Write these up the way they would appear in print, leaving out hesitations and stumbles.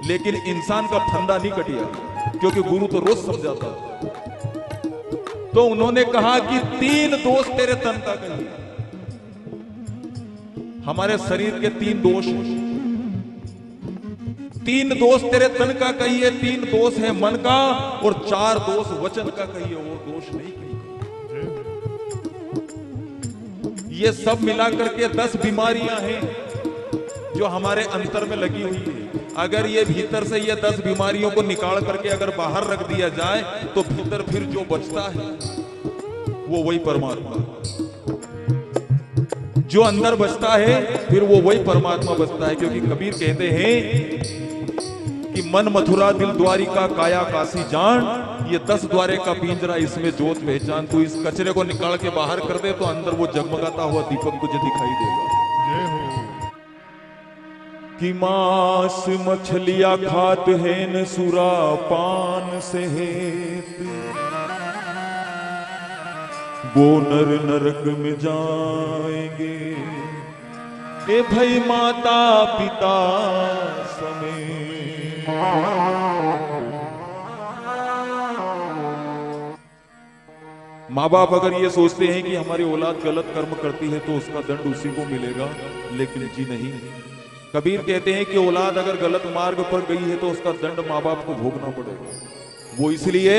लेकिन इंसान का फंदा नहीं कटिया, क्योंकि गुरु तो रोज समझाता। तो उन्होंने कहा कि 3 दोष तेरे तन का कहिए। हमारे शरीर के 3 दोष हैं। 3 दोष तेरे तन का कहिए, 3 दोष है मन का, और 4 दोष वचन का कहिए, वो दोष नहीं कहिए। ये सब मिला करके 10 बीमारियां हैं जो हमारे अंतर में लगी हुई है। अगर ये भीतर से ये 10 बीमारियों को निकाल करके अगर बाहर रख दिया जाए तो भीतर फिर जो बचता है वो वही परमात्मा। जो अंदर बचता है फिर वो वही परमात्मा बचता है। क्योंकि कबीर कहते हैं कि मन मथुरा दिल द्वारिका काया काशी जान, ये 10 द्वारे का पिंजरा इसमें जोत पहचान। तू इस कचरे को निकाल के बाहर कर दे तो अंदर वो जगमगाता हुआ दीपक तुझे दिखाई देगा। कि मांस मछलियां खात है न सुरा पान से हेत, वो नर नरक में जाएंगे ए भाई माता पिता समेत। माँ बाप अगर ये सोचते हैं कि हमारी औलाद गलत कर्म करती है तो उसका दंड उसी को मिलेगा, लेकिन जी नहीं। कबीर कहते हैं कि औलाद अगर गलत मार्ग पर गई है तो उसका दंड माँ बाप को भोगना पड़ेगा। वो इसलिए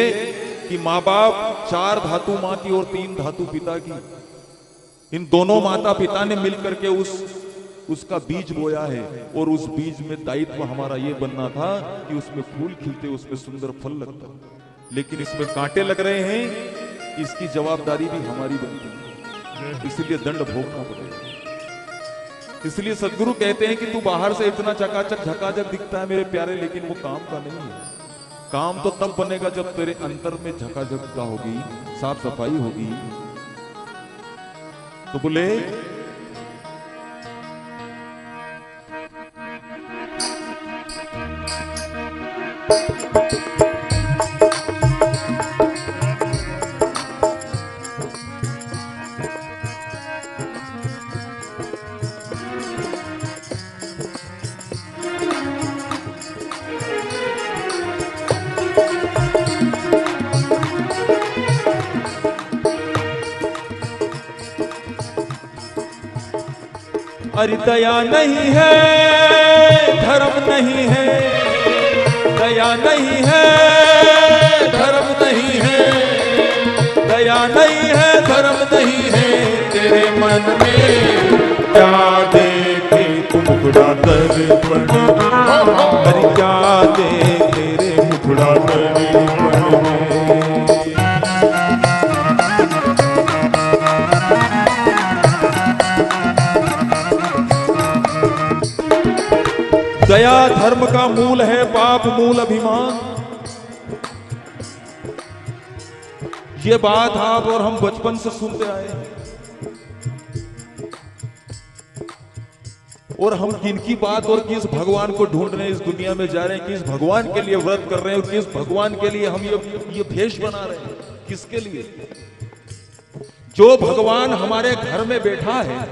कि माँ बाप 4 धातु माँ की और 3 धातु पिता की। इन दोनों माता पिता ने मिलकर के उसका बीज बोया है, और उस बीज में दायित्व हमारा ये बनना था कि उसमें फूल खिलते, उसमें सुंदर फल लगता। लेकिन इसमें कांटे लग रहे हैं, इसकी जवाबदारी भी हमारी बनती है, इसलिए दंड भोगना पड़ेगा। इसलिए सदगुरु कहते हैं कि तू बाहर से इतना चकाचक झकाझक दिखता है मेरे प्यारे, लेकिन वो काम का नहीं है। काम तो तब बनेगा जब तेरे अंतर में झकाझकता होगी, साफ सफाई होगी। तो बोले अरे दया नहीं है धर्म नहीं है, दया नहीं है धर्म नहीं है, दया नहीं है धर्म नहीं है। तेरे मन में क्या देखे तुम मुखड़ा दर्पण, अरे क्या देखे तेरे मुखड़ा दर्पण में। दया धर्म का मूल है, पाप मूल अभिमान। ये बात आप और हम बचपन से सुनते आए हैं, और हम किनकी बात और किस भगवान को ढूंढ रहे हैं इस दुनिया में जा रहे हैं, किस भगवान के लिए व्रत कर रहे हैं, और किस भगवान के लिए हम ये भेष बना रहे हैं, किसके लिए? जो भगवान हमारे घर में बैठा है,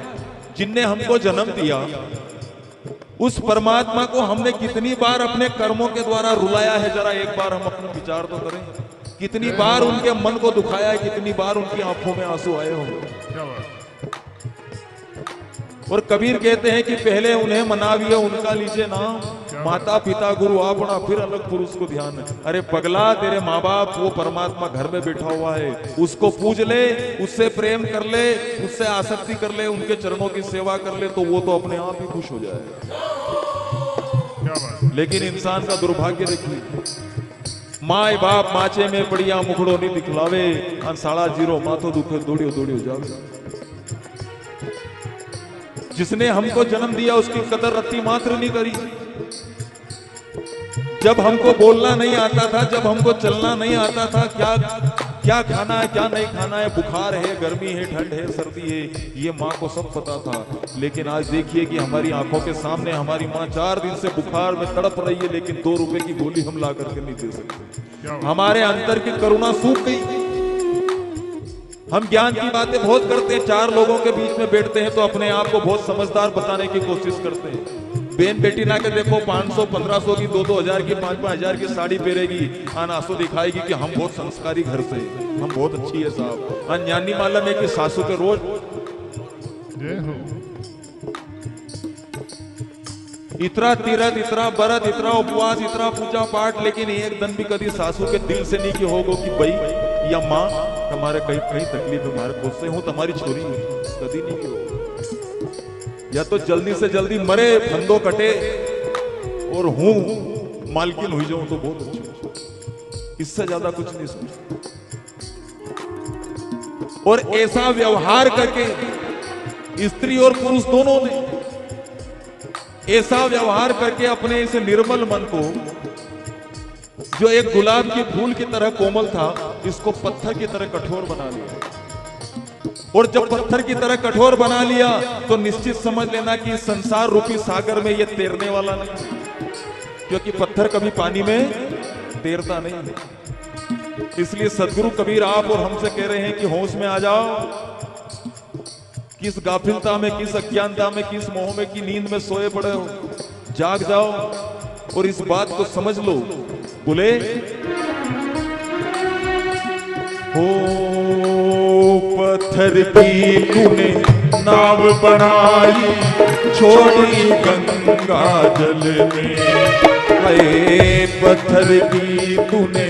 जिनने हमको जन्म दिया, उस परमात्मा को हमने कितनी बार अपने कर्मों के द्वारा रुलाया है, जरा एक बार हम अपना विचार तो करें। कितनी बार उनके मन को दुखाया है, कितनी बार उनकी आंखों में आंसू आए होंगे। और कबीर कहते हैं कि पहले उन्हें मनाविए उनका लीजिए नाम, माता पिता गुरु आपना फिर अलग पुरुष को ध्यान। अरे पगला, तेरे माँ बाप वो परमात्मा घर में बैठा हुआ है, उसको पूज ले, उससे प्रेम कर ले, उससे आसक्ति कर ले, उनके चरणों की सेवा कर ले, तो वो तो अपने आप ही खुश हो जाएगा। लेकिन इंसान का दुर्भाग्य देखिए, माए बाप माचे में पड़िया मुखड़ो नहीं दिखलावे, अंसाड़ा जीरो माथो दुखे दौड़ियो दौड़ियो जावे। जिसने हमको जन्म दिया उसकी कदर रत्ती मात्र नहीं करी। जब हमको बोलना नहीं आता था, जब हमको चलना नहीं आता था, क्या खाना है क्या नहीं खाना है, बुखार है गर्मी है ठंड है सर्दी है, ये माँ को सब पता था। लेकिन आज देखिए कि हमारी आंखों के सामने हमारी माँ 4 दिन से बुखार में तड़प रही है, लेकिन 2 रुपए की गोली हम ला करके नहीं दे सकते। हमारे अंतर की करुणा सूख गई। हम ज्ञान की बातें बहुत करते हैं, 4 लोगों के बीच में बैठते हैं तो अपने आप को बहुत समझदार बताने की कोशिश करते हैं, बेन बेटी ना के देखो 500 1500 की 2-2 हजार की 5-5 हजार की साड़ी पहनेगी, आंसू दिखाएगी कि हम बहुत संस्कारी घर से, हम बहुत अच्छी है साहब। न्यानी मालूम है कि सासू के रोज इतना तीरथ, इतना व्रत, इतना उपवास, इतना पूजा पाठ, लेकिन एक दिन भी कभी सासू के दिल से नहीं कि होगो कि भाई या माँ तुम्हारे कहीं कहीं तकलीफ हमारे खुद से हूँ, तुम्हारी छोरी हूँ, कभी नहीं कि होगा। या तो जल्दी से जल्दी मरे, फंदो कटे और हूँ मालकिन हुई जाऊं तो बहुत अच्छी, इससे ज्यादा कुछ नहीं सोचता। और ऐसा व्यवहार करके स्त्री और पुरुष दोनों ने ऐसा व्यवहार करके अपने इस निर्मल मन को, जो एक गुलाब के फूल की तरह कोमल था, इसको पत्थर की तरह कठोर बना लिया। और जब पत्थर की तरह कठोर बना लिया तो निश्चित समझ लेना कि संसार रूपी सागर में यह तैरने वाला नहीं, क्योंकि पत्थर कभी पानी में तैरता नहीं है। इसलिए सदगुरु कबीर आप और हमसे कह रहे हैं कि होश में आ जाओ, किस गाफिलता में, किस अज्ञानता में, किस मोह में की नींद में सोए पड़े हो, जाग जाओ और इस बात को समझ लो। बोले हो पत्थर की तूने नाव बनाई, छोड़ी गंगा जल में, अरे पत्थर की तूने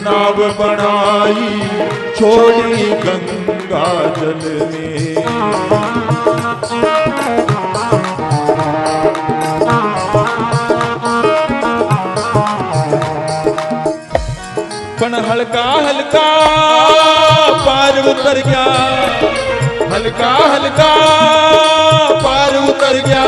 नाव बनाई, छोड़ी गंगा जल में। पण हल्का हल्का पार उतर गया, हल्का हल्का पार उतर गया,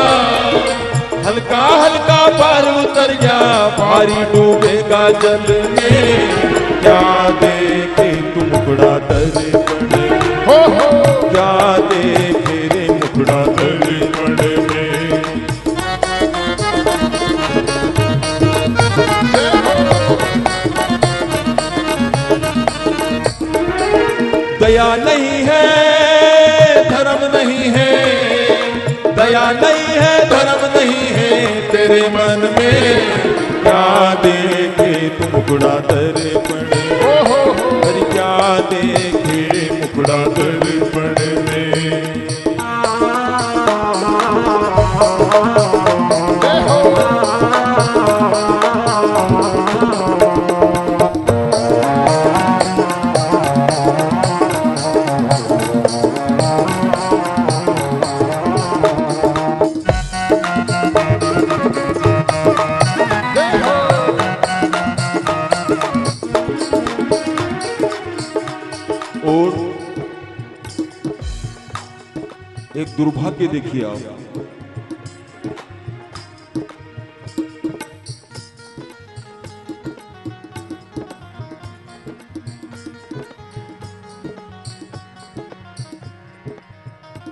हल्का हल्का पार उतर गया, पारी डूबेगा जल में, क्या देखे तुम मुखड़ा दर्पण, हो क्या देखे रे मुखड़ा दर्पण में। दया नहीं है धर्म नहीं है, दया नहीं है धर्म नहीं है तेरे मन में, क्या देखे तुम मुखड़ा दर्पण, अरे क्या देखे मुखड़ा दर्पण में। और एक दुर्भाग्य देखिए आप,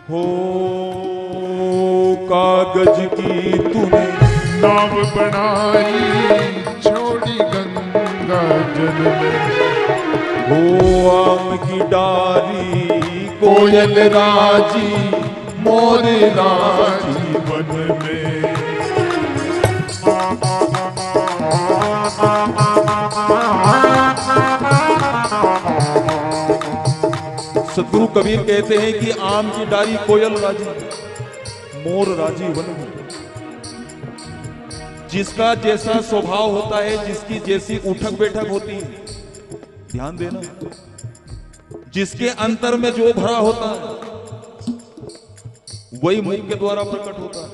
हो कागज की तूने नाव बनाई, छोड़ी गंगा जल में, हो आम की डाली कोयल राजी, मोर राजी वन में। सदगुरु कबीर कहते हैं कि आम की डाली कोयल राजी, मोर राजी वन में। जिसका जैसा स्वभाव होता है, जिसकी जैसी उठक बैठक होती है, ध्यान देना, जिसके अंतर में जो भरा होता है वही मुंह के द्वारा प्रकट होता है।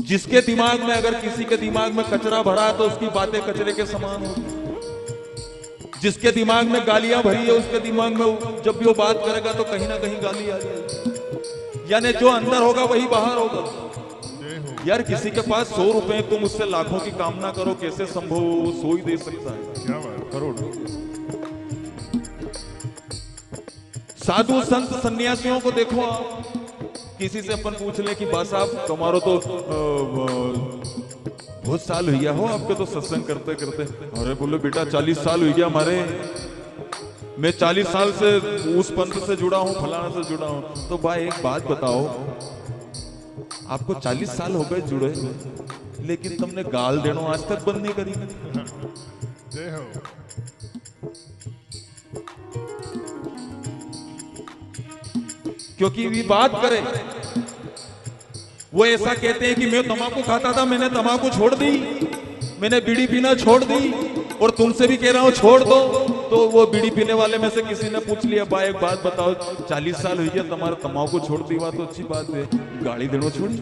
जिसके दिमाग में, अगर किसी के दिमाग में कचरा भरा है तो उसकी बातें कचरे के समान होगी। जिसके दिमाग में गालियां भरी है, उसके दिमाग में जब भी वो बात करेगा तो कहीं ना कहीं गाली आ जाएगी। यानी जो अंदर होगा वही बाहर होगा। यार किसी के पास 100 रुपए, तुम उससे लाखों की कामना करो, कैसे संभव? वो 100 ही दे सकता है, क्या बात, करोड़। साधु संत सन्यासियों को देखो आप, किसी से अपन पूछ ले कि बा साहब तुम्हारो तो बहुत साल हो गया हो आपके तो सत्संग करते करते। अरे बोलो बेटा 40 साल हो गया हमारे, मैं 40 साल से उस पंथ से जुड़ा हूं, फलाना से जुड़ा हूं। तो भाई एक बात बताओ, आपको 40 साल हो गए जुड़े, लेकिन तुमने गाल देना आज तक बंद नहीं करी। जय हो। क्योंकि ये बात करे, वो ऐसा कहते हैं कि मैं तंबाकू खाता था, मैंने तंबाकू छोड़ दी, मैंने बीड़ी पीना छोड़ दी, और तुमसे भी कह रहा हूं छोड़ दो। तो वो बीड़ी पीने वाले में से किसी ने पूछ लिया, भाई एक बात बताओ, 40 साल हुई है तुम्हारा तंबाकू छोड़ दी, बात तो अच्छी बात है, गाड़ी देना छोड़ी।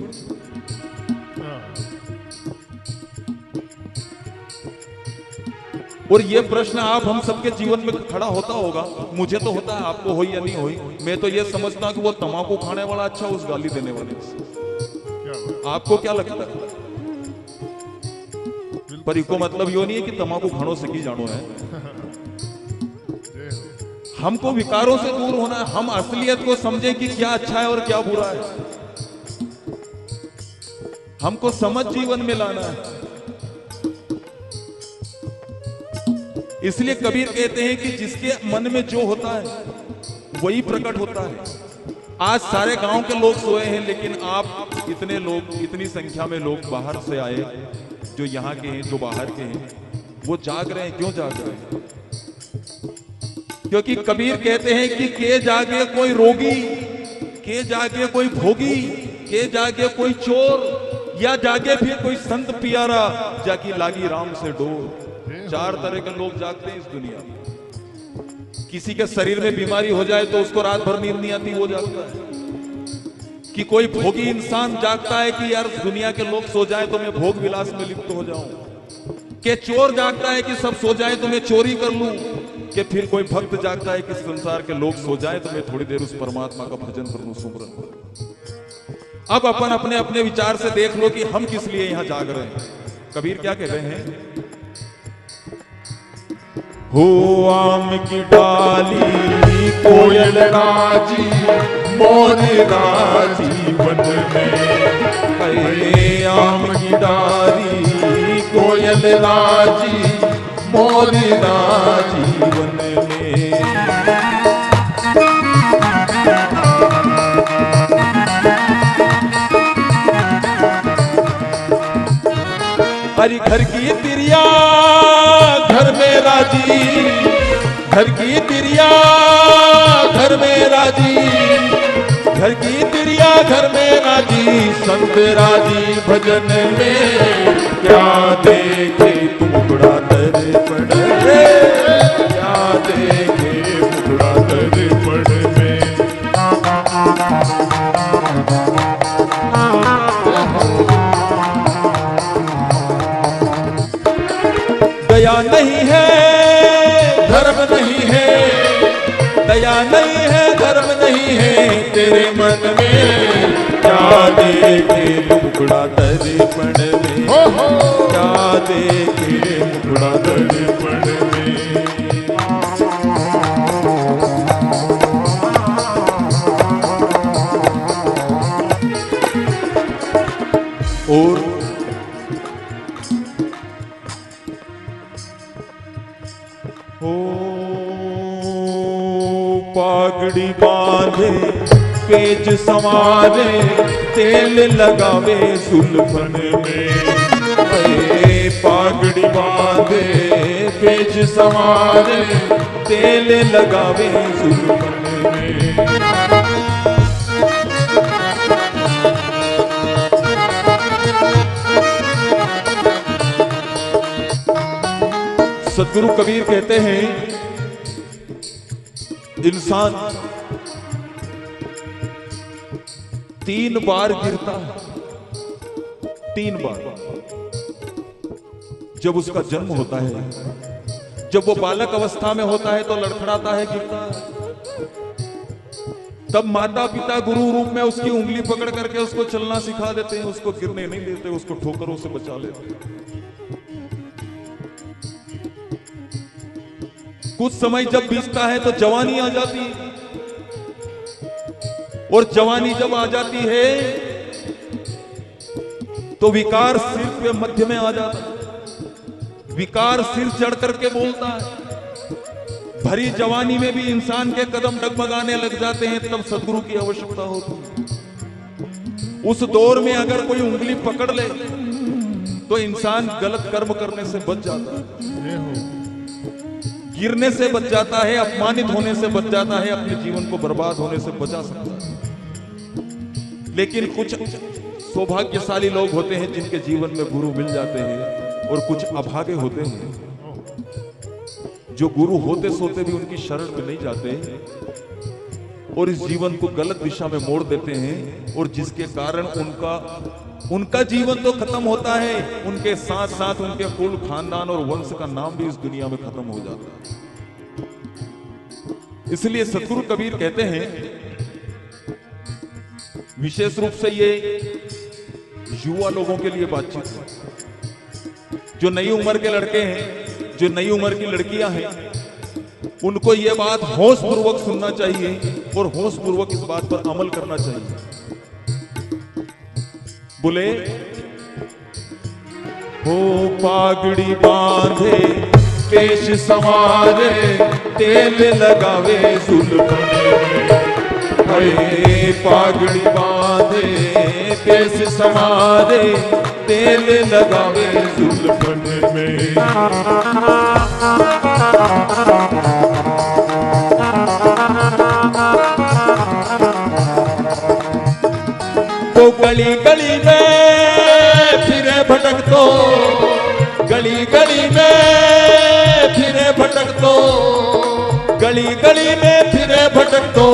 और ये प्रश्न आप हम सबके जीवन में खड़ा होता होगा, मुझे तो होता है, आपको हो या नहीं हो। मैं तो ये समझता हूं कि वो तंबाकू खाने वाला अच्छा उस गाली देने वाले से। आपको क्या लगता है? पर इसको मतलब यो नहीं है कि तंबाकू खानों से की जानो है। हमको विकारों से दूर होना है, हम असलियत को समझें कि क्या अच्छा है और क्या बुरा है। हमको समझ जीवन में लाना है। इसलिए कबीर कहते हैं कि जिसके मन में जो होता है वही प्रकट होता है। आज सारे गांव के लोग सोए हैं, लेकिन आप इतने लोग, इतनी संख्या में लोग बाहर से आए, जो यहाँ के हैं, जो बाहर के हैं, वो जाग रहे हैं। क्यों जाग रहे हैं? क्योंकि कबीर कहते हैं कि के जागे कोई रोगी, के जागे कोई भोगी, के जागे कोई चोर, या जागे फिर कोई संत पियारा, जाकी लागी राम से डोर। 4 तरह के लोग जागते हैं इस दुनिया में। किसी के शरीर में बीमारी हो जाए तो उसको रात भर नींद नहीं आती, वो जागता है। कि कोई भोगी इंसान जागता है कि यार दुनिया के लोग सो जाए तो मैं भोग विलास में लिप्त हो जाऊं। कि चोर जागता है कि सब सो जाए तो मैं चोरी कर लूं। कि फिर कोई भक्त जागता है कि संसार के लोग सो जाए तो मैं थोड़ी देर उस परमात्मा का भजन कर लूं, सुमरन करूं। अब अपन अपने अपने विचार से देख लो कि हम किस लिए यहां जाग रहे हैं। कबीर क्या कह रहे हैं? हो आम की डाली कोयल राजी, मोर राजी वन में। आम की डाली कोयल राजी, मोर राजी वन में। हरी घर की तिरिया घर में राजी, घर की तिरिया घर में राजी, घर की तिरिया घर में राजी, संत राजी भजन में। क्या देखे टुकड़ा दर्पण में, क्या देखे टुकड़ा दर्पण में। दया नहीं है धर्म नहीं है, दया नहीं है धर्म नहीं है तेरे मन में। क्या देखे मुखड़ा दर्पण में, क्या देखे मुखड़ा दर्पण में। और पागड़ी बांधे पेज संवारे, तेल लगावे सुल्फन में। पागड़ी बांधे पेज संवारे, तेल लगावे सुल्फन में। सदगुरु कबीर कहते हैं इंसान 3 बार गिरता है, 3 बार। जब उसका जन्म होता है, जब वो बालक अवस्था में होता है तो लड़खड़ाता है, गिरता है। तब माता पिता गुरु रूप में उसकी उंगली पकड़ करके उसको चलना सिखा देते हैं, उसको गिरने नहीं देते, उसको ठोकरों से बचा लेते हैं। कुछ समय जब बीतता है तो जवानी आ जाती है, और जवानी जब आ जाती है तो विकार सिर पे मध्य में आ जाता है। विकार सिर चढ़ करके बोलता है। भरी जवानी में भी इंसान के कदम डगमगाने लग जाते हैं, तब सदगुरु की आवश्यकता होती है। उस दौर में अगर कोई उंगली पकड़ ले तो इंसान गलत कर्म करने से बच जाता है, गिरने से बच जाता है, अपमानित होने से बच जाता है, अपने जीवन को बर्बाद होने से बचा सकता है। लेकिन कुछ सौभाग्यशाली लोग होते हैं जिनके जीवन में गुरु मिल जाते हैं, और कुछ अभागे होते हैं जो गुरु होते सोते भी उनकी शरण में नहीं जाते और इस जीवन को गलत दिशा में मोड़ देते हैं, और जिसके कारण उनका जीवन तो खत्म होता है, उनके साथ साथ उनके कुल, खानदान और वंश का नाम भी इस दुनिया में खत्म हो जाता है। इसलिए सतगुरु कबीर कहते हैं, विशेष रूप से ये युवा लोगों के लिए बातचीत है, जो नई उम्र के लड़के हैं, जो नई उम्र की लड़कियां हैं, उनको ये बात होश पूर्वक सुनना चाहिए और होश पूर्वक इस बात पर अमल करना चाहिए। बोले, हो पागड़ी बांधे पेश संवारे, तेल लगावे जुल्फन में, हे पागड़ी बांधे पेश संवारे, तेल लगावे जुल्फन में। तो गली गली में फिरे भटक तो, गली गली में फिरे भटक तो, गली गली में फिरे भटक तो,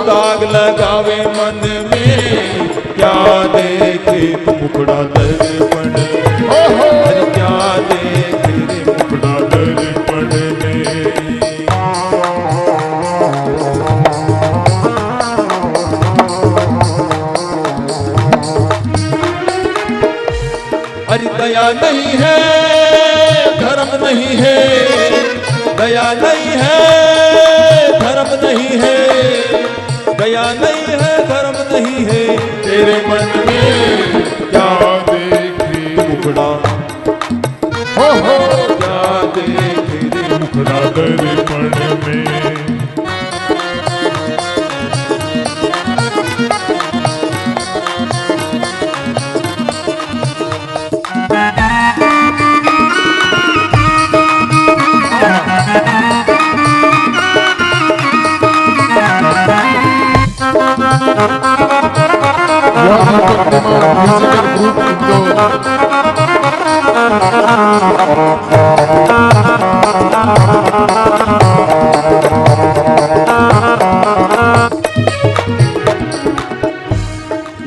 दाग लगावे मन में, क्या देखे तू मुखड़ा दर्पण, अरे क्या देखे रे मुखड़ा दर्पण में। अरे दया नहीं है, धर्म नहीं है, दया नहीं है, धर्म नहीं है, दया नहीं है, धर्म नहीं है, तेरे मन में क्या देखे मुखड़ा, हो क्या देखे रे मुखड़ा दर्पण में।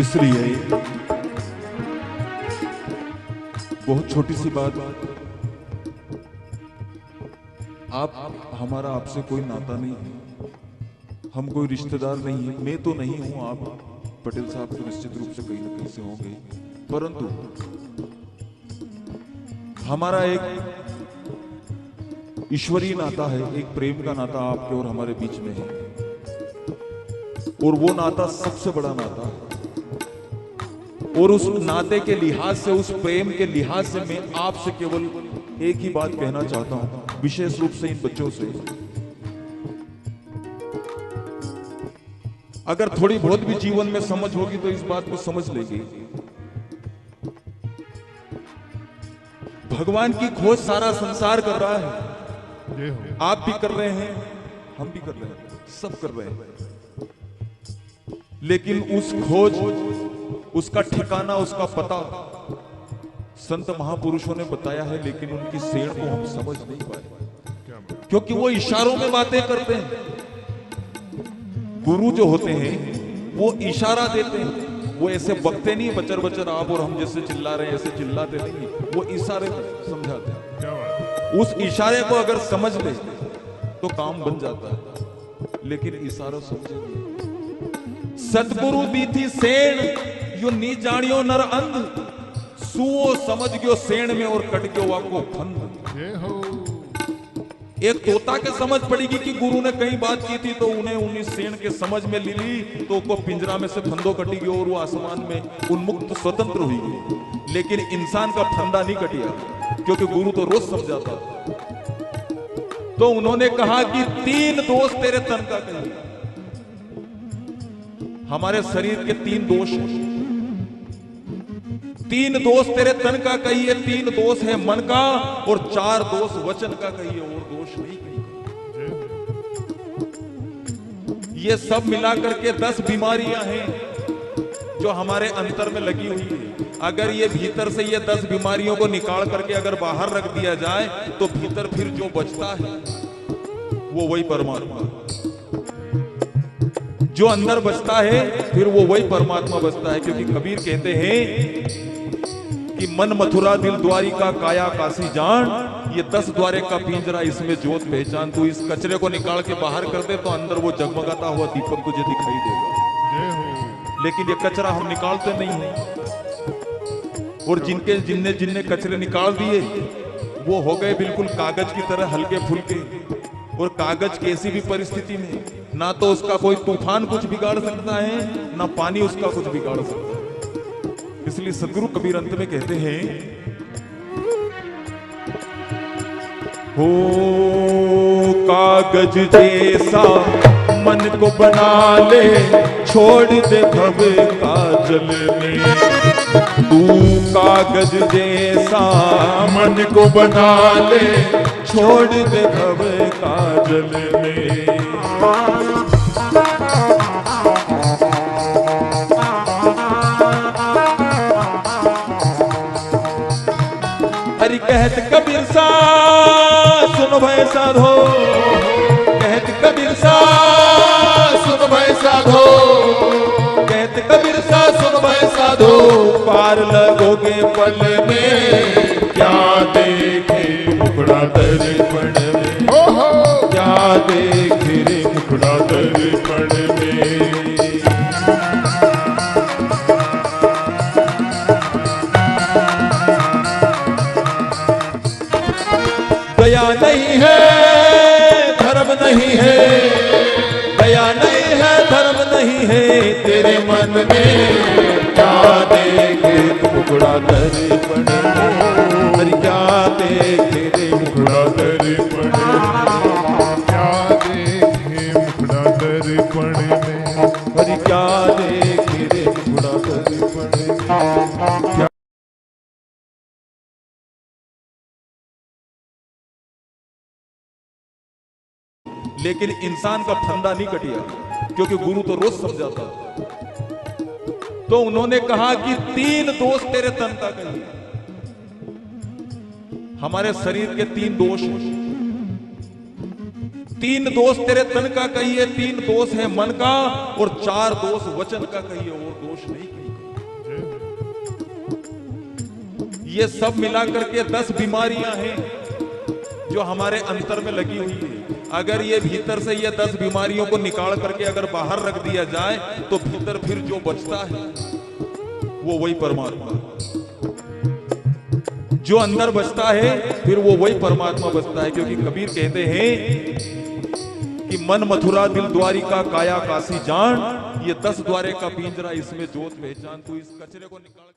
इसलिए बहुत छोटी सी बात, आप हमारा आपसे कोई नाता नहीं है, हम कोई रिश्तेदार नहीं है, मैं तो नहीं हूं, आप पटेल साहब तो निश्चित रूप से कहीं ना कहीं से होंगे, परंतु हमारा एक ईश्वरीय नाता है, एक प्रेम का नाता आपके और हमारे बीच में है, और वो नाता सबसे बड़ा नाता है। और उस नाते के लिहाज से, उस प्रेम के लिहाज से मैं आपसे केवल एक ही बात कहना चाहता हूं, विशेष रूप से इन बच्चों से, अगर थोड़ी बहुत भी जीवन में समझ होगी तो इस बात को समझ लेंगे, भगवान की खोज सारा संसार कर रहा है, आप भी कर रहे हैं, हम भी कर रहे हैं, सब कर रहे हैं, लेकिन उस खोज, उसका ठिकाना, उसका पता संत महापुरुषों ने बताया है, लेकिन उनकी सेड़ को हम समझ नहीं पाए, क्योंकि वो इशारों में बातें करते हैं। गुरु जो होते हैं वो इशारा देते हैं, वो ऐसे बकते नहीं, बचर बचर आप और हम जैसे चिल्ला रहे हैं ऐसे चिल्लाते नहीं, वो इशारे समझाते हैं। उस इशारे को अगर समझ ले तो काम बन जाता है, लेकिन इशारा समझे। सतगुरु दी थी सेण, यो नी जानियो नर अंध, सुओ समझ गयो सेण में और कट गयो वाको फंद। एक तोता के समझ पड़ेगी कि गुरु ने कई बात की थी, तो उन्हें 19 सेण के समझ में ली तो उसको पिंजरा में से फंदो कटी गयो और वो आसमान में उन्मुक्त स्वतंत्र हुई गई। लेकिन इंसान का फंदा नहीं कटिया, क्योंकि गुरु तो रोज समझाता। तो उन्होंने कहा कि 3 दोष तेरे तन का कहीं, हमारे शरीर के 3 दोष हैं। तीन दोष तेरे तन का कहिए, तीन दोष है मन का, और चार दोष वचन का कहिए, और दोष नहीं कहीं का। ये सब मिला करके 10 बीमारियां हैं जो हमारे अंतर में लगी हुई है। अगर ये भीतर से ये 10 बीमारियों को निकाल करके अगर बाहर रख दिया जाए तो भीतर फिर जो बचता है वो वही परमात्मा, जो अंदर बचता है फिर वो वही परमात्मा बचता है। क्योंकि कबीर कहते हैं कि मन मथुरा दिल द्वारिका काया काशी जान, ये 10 द्वारे का पिंजरा इसमें जोत पहचान। तू इस कचरे को निकाल के बाहर कर दे तो अंदर वो जगमगाता हुआ दीपक तुझे दिखाई देगा। लेकिन ये कचरा हम निकालते नहीं हैं, और जिनने कचरे निकाल दिए वो हो गए बिल्कुल कागज की तरह हल्के फुल्के। और कागज कैसी भी परिस्थिति में ना तो उसका कोई तूफान कुछ बिगाड़ सकता है, ना पानी उसका कुछ बिगाड़ सकता है। इसलिए सदगुरु कबीर अंत में कहते हैं, हो कागज जैसा मन को बना ले, छोड़ दे भव काजल में। तू कागज जैसा मन को बना ले, छोड़ दे भव काजल में। हरि कहत कबीर सा सुन भय साधो, कहत कबीर सा सुन भय साधो, कहत कबीर सा सुन भय साधो। पार लगोगे पल में, क्या देखे मुखड़ा दर्पण में, क्या देखे रे मुखड़ा दर्पण में। दया नहीं है धर्म नहीं है, दया नहीं है धर्म नहीं है तेरे मन में, क्या देखे तू मुखड़ा दर्पण में, हरि क्या देखे रे मुखड़ा दर्पण में, क्या देखे मुखड़ा दर्पण में, हरि क्या देखे रे मुखड़ा दर्पण में। लेकिन इंसान का फंदा नहीं कटिया, क्योंकि गुरु तो रोज समझाता। तो उन्होंने कहा कि 3 दोष तेरे तन का कहिए। हमारे शरीर के 3 दोष हैं। 3 दोष तेरे तन का कहिए, 3 दोष है मन का, और 4 दोष वचन का कहिए, और दोष नहीं कहीं का। ये सब मिला करके 10 बीमारियां हैं जो हमारे अंतर में लगी हुई है। अगर ये भीतर से ये 10 बीमारियों को निकाल करके अगर बाहर रख दिया जाए तो भीतर फिर जो बचता है वो वही परमात्मा, जो अंदर बचता है फिर वो वही परमात्मा बचता है। क्योंकि कबीर कहते हैं कि मन मथुरा दिल द्वारिका काया काशी जान, ये 10 द्वारे का पिंजरा इसमें जोत पहचान। तू इस कचरे को निकाल